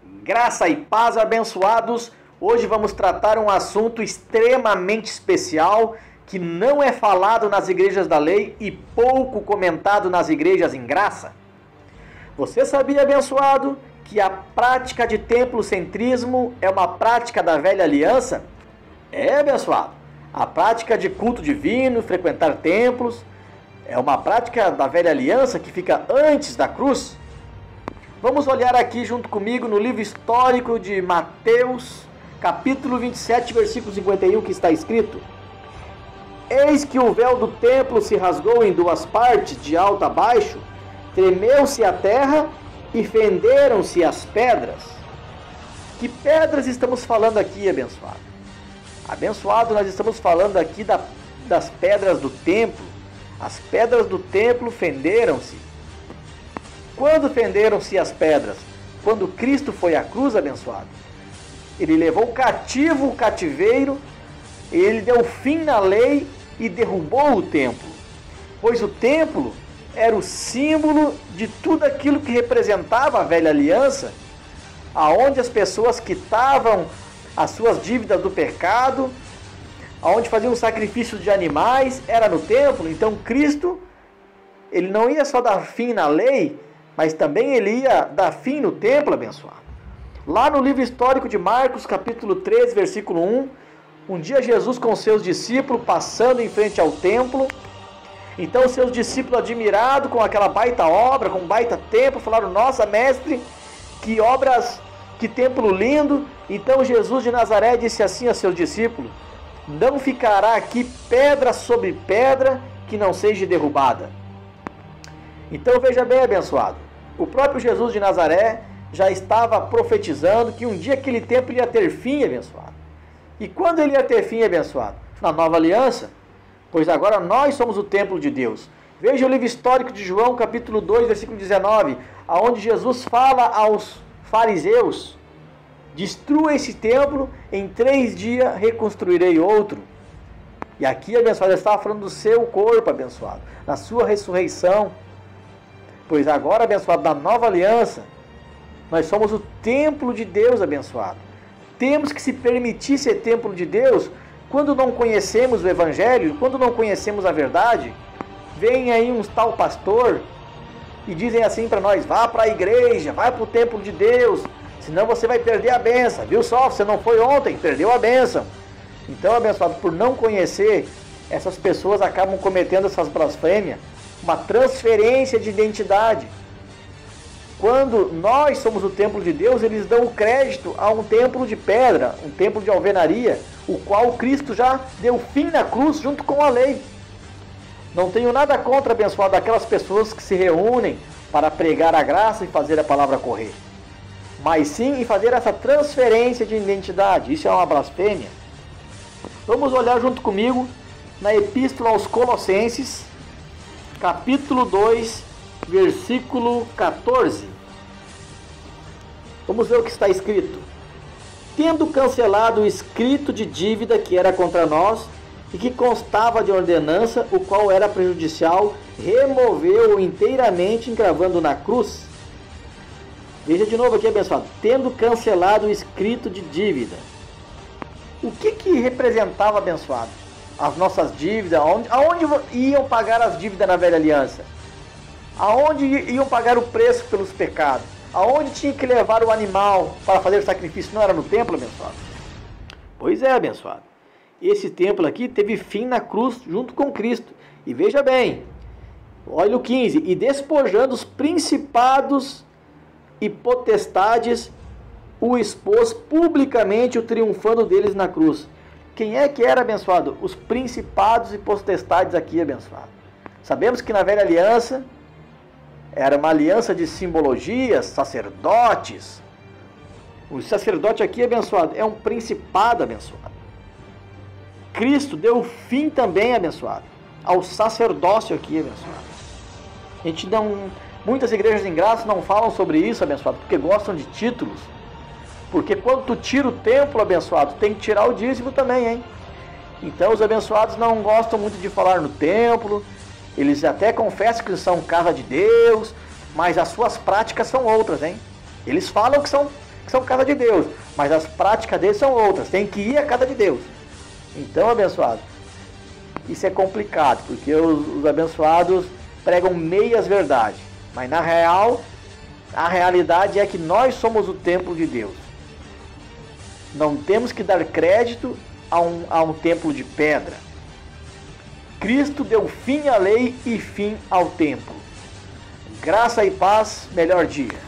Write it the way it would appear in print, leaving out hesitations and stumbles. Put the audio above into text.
Graça e paz, abençoados. Hoje vamos tratar um assunto extremamente especial que não é falado nas igrejas da lei e pouco comentado nas igrejas em graça. Você sabia, abençoado, que a prática de templocentrismo é uma prática da velha aliança? É, abençoado. A prática de culto divino, frequentar templos, é uma prática da velha aliança que fica antes da cruz. Vamos olhar aqui junto comigo no livro histórico de Mateus, capítulo 27, versículo 51, que está escrito: Eis que o véu do templo se rasgou em duas partes, de alto a baixo, tremeu-se a terra e fenderam-se as pedras. Que pedras estamos falando aqui, abençoado? Abençoado, nós estamos falando aqui das pedras do templo. As pedras do templo fenderam-se. Quando fenderam-se as pedras? Quando Cristo foi à cruz, abençoado. Ele levou cativo o cativeiro, ele deu fim na lei e derrubou o templo. Pois o templo era o símbolo de tudo aquilo que representava a velha aliança, aonde as pessoas quitavam as suas dívidas do pecado, aonde faziam sacrifício de animais, era no templo. Então Cristo, ele não ia só dar fim na lei, mas também ele ia dar fim no templo, abençoado. Lá no livro histórico de Marcos, capítulo 13, versículo 1, um dia Jesus com seus discípulos passando em frente ao templo. Então seus discípulos, admirados com aquela baita obra, com um baita templo, falaram: nossa, mestre, que obras, que templo lindo. Então Jesus de Nazaré disse assim a seus discípulos: não ficará aqui pedra sobre pedra que não seja derrubada. Então veja bem, abençoado, o próprio Jesus de Nazaré já estava profetizando que um dia aquele templo ia ter fim, abençoado. E quando ele ia ter fim, abençoado? Na nova aliança, pois agora nós somos o templo de Deus. Veja o livro histórico de João, capítulo 2, versículo 19, aonde Jesus fala aos fariseus: destrua esse templo, em 3 dias reconstruirei outro. E aqui, abençoado, ele estava falando do seu corpo, abençoado, na sua ressurreição. Pois agora, abençoado, na nova aliança, nós somos o templo de Deus, abençoado. Temos que se permitir ser templo de Deus. Quando não conhecemos o Evangelho, quando não conhecemos a verdade, vem aí uns tal pastor e dizem assim para nós: vá para a igreja, vai para o templo de Deus, senão você vai perder a bênção. Viu só, você não foi ontem, perdeu a bênção. Então, abençoado, por não conhecer, essas pessoas acabam cometendo essas blasfêmias, uma transferência de identidade. Quando nós somos o templo de Deus, eles dão o crédito a um templo de pedra, um templo de alvenaria, o qual Cristo já deu fim na cruz junto com a lei. Não tenho nada contra, abençoado, aquelas pessoas que se reúnem para pregar a graça e fazer a palavra correr, mas sim em fazer essa transferência de identidade. Isso é uma blasfêmia. Vamos olhar junto comigo na Epístola aos Colossenses, capítulo 2, versículo 14. Vamos ver o que está escrito: tendo cancelado o escrito de dívida que era contra nós e que constava de ordenança, o qual era prejudicial, removeu-o inteiramente, encravando na cruz. Veja de novo aqui, abençoado: tendo cancelado o escrito de dívida. O que representava, abençoado, as nossas dívidas? Aonde iam pagar as dívidas na velha aliança? Aonde iam pagar o preço pelos pecados? Aonde tinha que levar o animal para fazer o sacrifício? Não era no templo, abençoado? Pois é, abençoado. Esse templo aqui teve fim na cruz junto com Cristo. E veja bem, olha o 15: e despojando os principados e potestades, o expôs publicamente, o triunfando deles na cruz. Quem é que era, abençoado? Os principados e potestades aqui, abençoado. Sabemos que na velha aliança era uma aliança de simbologias, sacerdotes. O sacerdote aqui, abençoado, é um principado, abençoado. Cristo deu fim também, abençoado, ao sacerdócio aqui, abençoado. Muitas igrejas em graça não falam sobre isso, abençoado, porque gostam de títulos. Porque quando tu tira o templo, abençoado, tem que tirar o dízimo também, hein? Então os abençoados não gostam muito de falar no templo. Eles até confessam que são casa de Deus, mas as suas práticas são outras, hein? Eles falam que são casa de Deus, mas as práticas deles são outras, tem que ir à casa de Deus. Então, abençoado, isso é complicado, porque os abençoados pregam meias verdades, mas na real, a realidade é que nós somos o templo de Deus. Não temos que dar crédito a um templo de pedra. Cristo deu fim à lei e fim ao templo. Graça e paz, melhor dia.